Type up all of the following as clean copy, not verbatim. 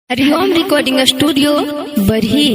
हरिओम recording studio बरही।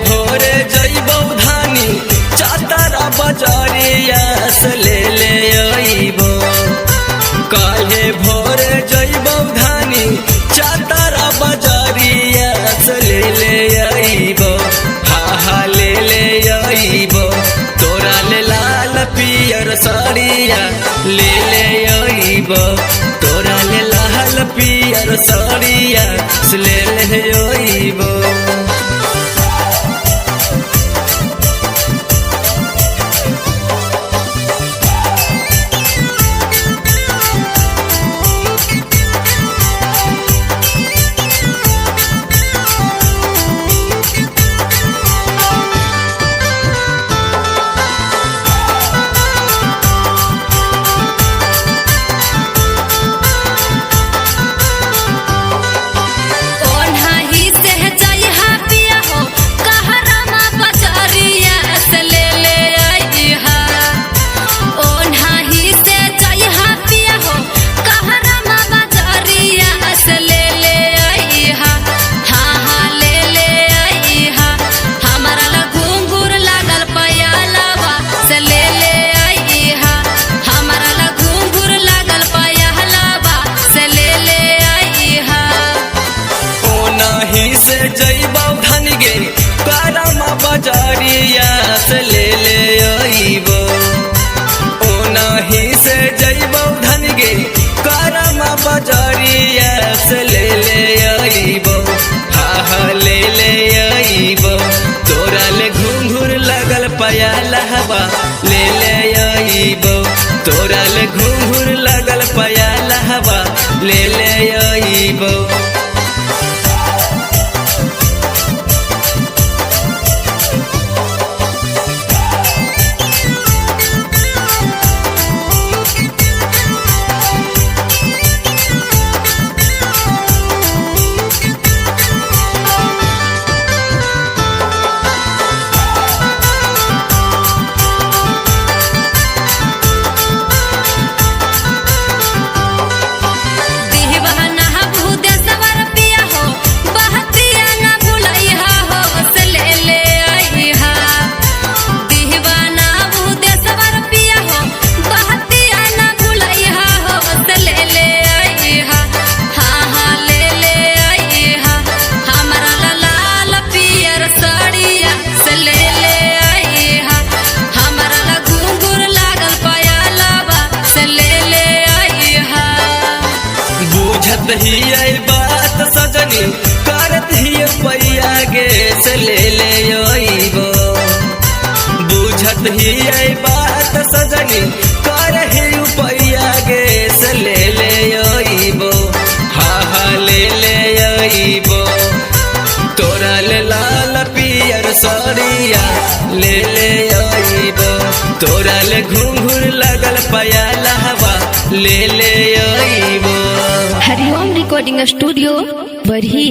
भोरे जइबौ धानी चातारा बजारिया से ले अइबो। काल्हे भोरे जइबौ धानी चातारा बजारिया से ले अइबो। हा ले अइबो। तोरा ले लाल पियर साड़िया ले अइबो। तोरा ले लाल पियर साड़िया से ले अइबो। जइबौ धन गे कारमा बजारिया से ले अइबो। ओनाही से जइबौ धन गे कारमा बजारिया से ले अइबो। हा ले अइबो। तोरा ले घुंघुर लगल पयाला हवा ले अइबो। तोरा ले घुंघुर लगल पयाला हवा ले अइबो। ही बात सजनी करत ही पैया गे से ले अइबो। बुझत ही बात सजनी कर ही पैया गे से ले अइबो। हा ले अइबो। तोरा ले लाल पियर साड़िया ले अइबो। तोरा ले घुंघुर लगल पयाला हवा ले अइबो। हरिओम रिकॉर्डिंग स्टूडियो बरही।